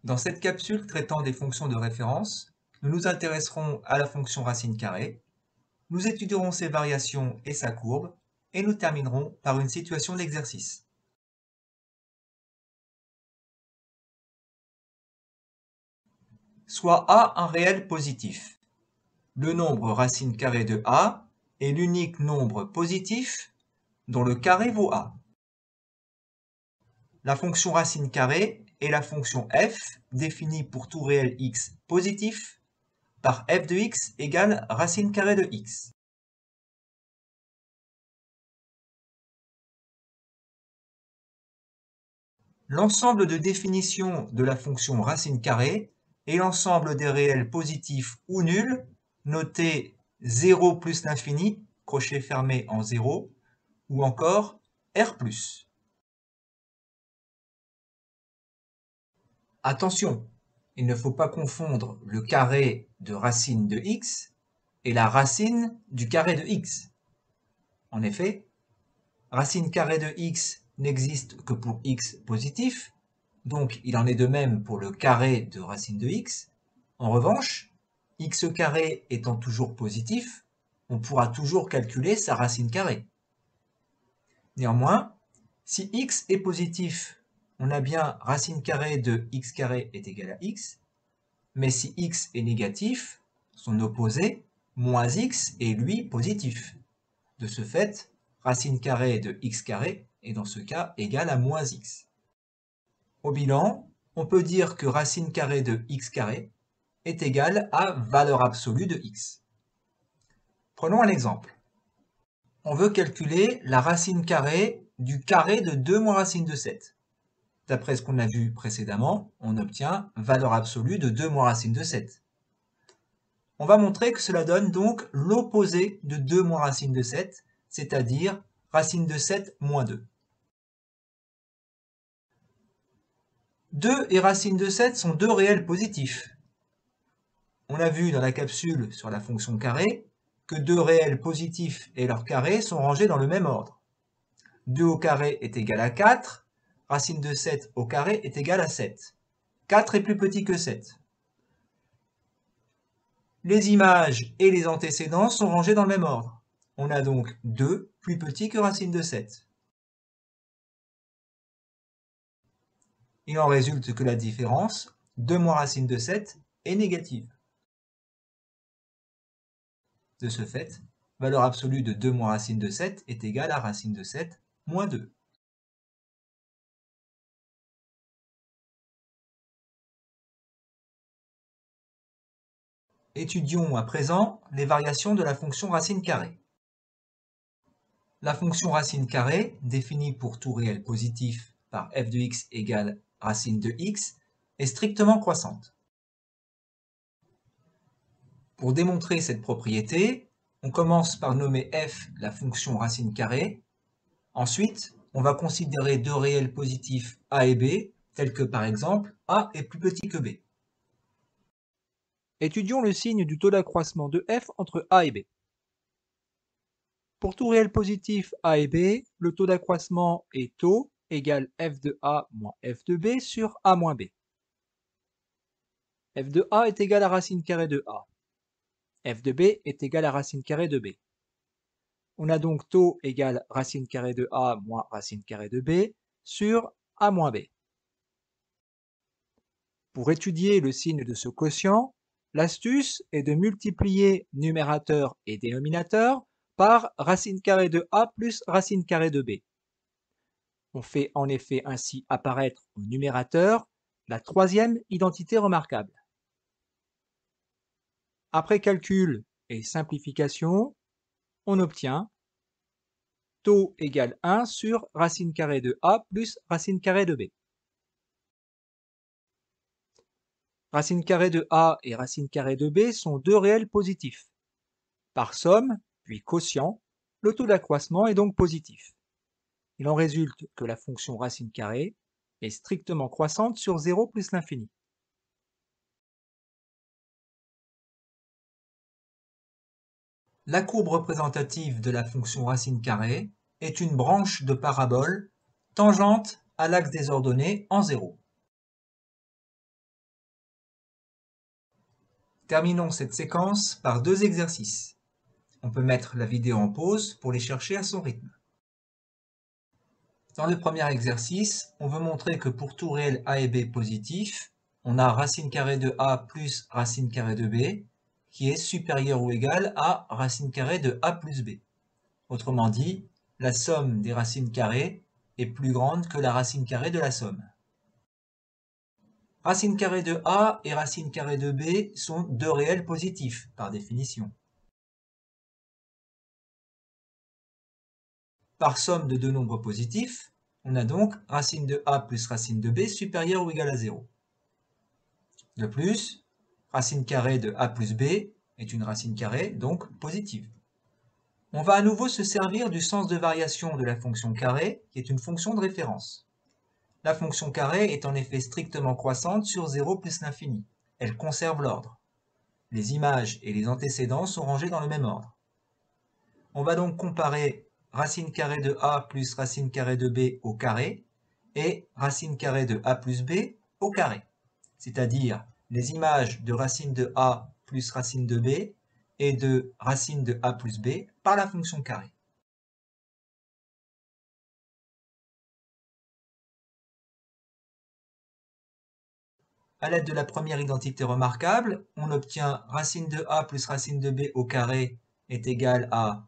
Dans cette capsule traitant des fonctions de référence, nous nous intéresserons à la fonction racine carrée, nous étudierons ses variations et sa courbe, et nous terminerons par une situation d'exercice. Soit A un réel positif. Le nombre racine carrée de A est l'unique nombre positif dont le carré vaut A. La fonction racine carrée est la fonction f définie pour tout réel x positif par f de x égale racine carrée de x. L'ensemble de définitions de la fonction racine carrée est l'ensemble des réels positifs ou nuls, notés 0 plus l'infini, crochet fermé en 0, ou encore R+. Attention, il ne faut pas confondre le carré de racine de x et la racine du carré de x. En effet, racine carrée de x n'existe que pour x positif, donc il en est de même pour le carré de racine de x. En revanche, x carré étant toujours positif, on pourra toujours calculer sa racine carrée. Néanmoins, si x est positif, on a bien racine carrée de x carré est égal à x, mais si x est négatif, son opposé, moins x, est lui positif. De ce fait, racine carrée de x carré est dans ce cas égale à moins x. Au bilan, on peut dire que racine carrée de x carré est égale à valeur absolue de x. Prenons un exemple. On veut calculer la racine carrée du carré de 2 moins racine de 7. D'après ce qu'on a vu précédemment, on obtient valeur absolue de 2 moins racine de 7. On va montrer que cela donne donc l'opposé de 2 moins racine de 7, c'est-à-dire racine de 7 moins 2. 2 et racine de 7 sont deux réels positifs. On a vu dans la capsule sur la fonction carré que deux réels positifs et leur carré sont rangés dans le même ordre. 2 au carré est égal à 4, racine de 7 au carré est égal à 7. 4 est plus petit que 7. Les images et les antécédents sont rangés dans le même ordre. On a donc 2 plus petit que racine de 7. Il en résulte que la différence, 2 moins racine de 7, est négative. De ce fait, valeur absolue de 2 moins racine de 7 est égale à racine de 7 moins 2. Étudions à présent les variations de la fonction racine carrée. La fonction racine carrée, définie pour tout réel positif par f de x égale racine de x, est strictement croissante. Pour démontrer cette propriété, on commence par nommer f la fonction racine carrée. Ensuite, on va considérer deux réels positifs a et b, tels que par exemple a est plus petit que b. Étudions le signe du taux d'accroissement de f entre a et b. Pour tout réel positif a et b, le taux d'accroissement est taux égale f de a moins f de b sur a moins b. F de a est égal à racine carrée de a. F de b est égal à racine carrée de b. On a donc taux égale racine carrée de a moins racine carrée de b sur a moins b. Pour étudier le signe de ce quotient, l'astuce est de multiplier numérateur et dénominateur par racine carrée de a plus racine carrée de b. On fait en effet ainsi apparaître au numérateur la troisième identité remarquable. Après calcul et simplification, on obtient taux égale 1 sur racine carrée de a plus racine carrée de b. Racine carrée de a et racine carrée de b sont deux réels positifs. Par somme, puis quotient, le taux d'accroissement est donc positif. Il en résulte que la fonction racine carrée est strictement croissante sur 0 plus l'infini. La courbe représentative de la fonction racine carrée est une branche de parabole tangente à l'axe des ordonnées en 0. Terminons cette séquence par deux exercices. On peut mettre la vidéo en pause pour les chercher à son rythme. Dans le premier exercice, on veut montrer que pour tout réel a et b positif, on a racine carrée de a plus racine carrée de b qui est supérieur ou égal à racine carrée de a plus b. Autrement dit, la somme des racines carrées est plus grande que la racine carrée de la somme. Racine carrée de a et racine carrée de b sont deux réels positifs, par définition. Par somme de deux nombres positifs, on a donc racine de a plus racine de b supérieure ou égale à 0. De plus, racine carrée de a plus b est une racine carrée, donc positive. On va à nouveau se servir du sens de variation de la fonction carrée, qui est une fonction de référence. La fonction carrée est en effet strictement croissante sur 0 plus l'infini. Elle conserve l'ordre. Les images et les antécédents sont rangés dans le même ordre. On va donc comparer racine carrée de a plus racine carrée de b au carré et racine carrée de a plus b au carré, c'est-à-dire les images de racine de a plus racine de b et de racine de a plus b par la fonction carré. À l'aide de la première identité remarquable, on obtient racine de a plus racine de b au carré est égal à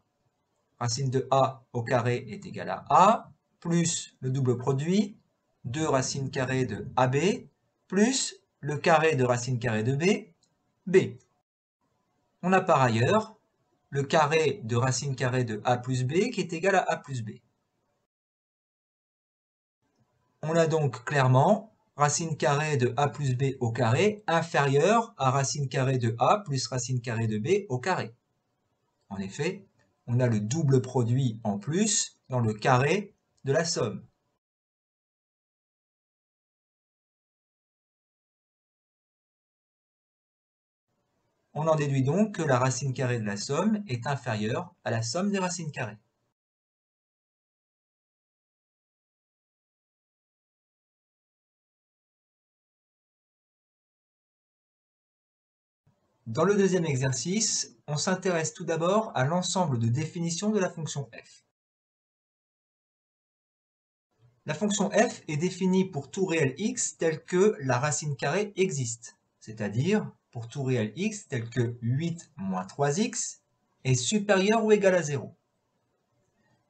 racine de a au carré est égal à a, plus le double produit, 2 racines carrées de ab, plus le carré de racine carrée de b, b. On a par ailleurs le carré de racine carrée de a plus b qui est égal à a plus b. On a donc clairement racine carrée de a plus b au carré inférieure à racine carrée de a plus racine carrée de b au carré. En effet, on a le double produit en plus dans le carré de la somme. On en déduit donc que la racine carrée de la somme est inférieure à la somme des racines carrées. Dans le deuxième exercice, on s'intéresse tout d'abord à l'ensemble de définitions de la fonction f. La fonction f est définie pour tout réel x tel que la racine carrée existe, c'est-à-dire pour tout réel x tel que 8 moins 3x est supérieur ou égal à 0.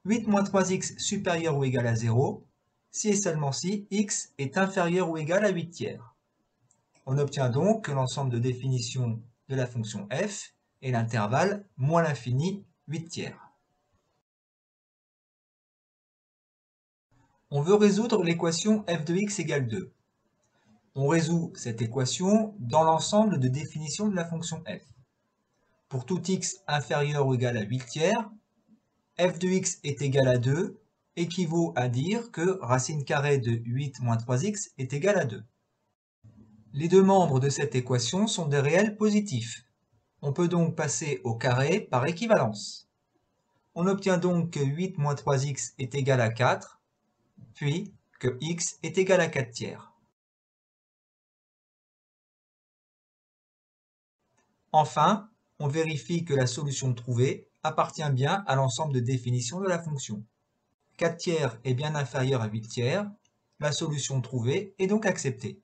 8 moins 3x supérieur ou égal à 0, si et seulement si x est inférieur ou égal à 8 tiers. On obtient donc que l'ensemble de définition de la fonction f est l'intervalle moins l'infini 8 tiers. On veut résoudre l'équation f de x égale 2. On résout cette équation dans l'ensemble de définition de la fonction f. Pour tout x inférieur ou égal à 8 tiers, f de x est égal à 2 équivaut à dire que racine carrée de 8 moins 3x est égal à 2. Les deux membres de cette équation sont des réels positifs. On peut donc passer au carré par équivalence. On obtient donc que 8 moins 3x est égal à 4, puis que x est égal à 4 tiers. Enfin, on vérifie que la solution trouvée appartient bien à l'ensemble de définition de la fonction. 4 tiers est bien inférieur à 8 tiers, la solution trouvée est donc acceptée.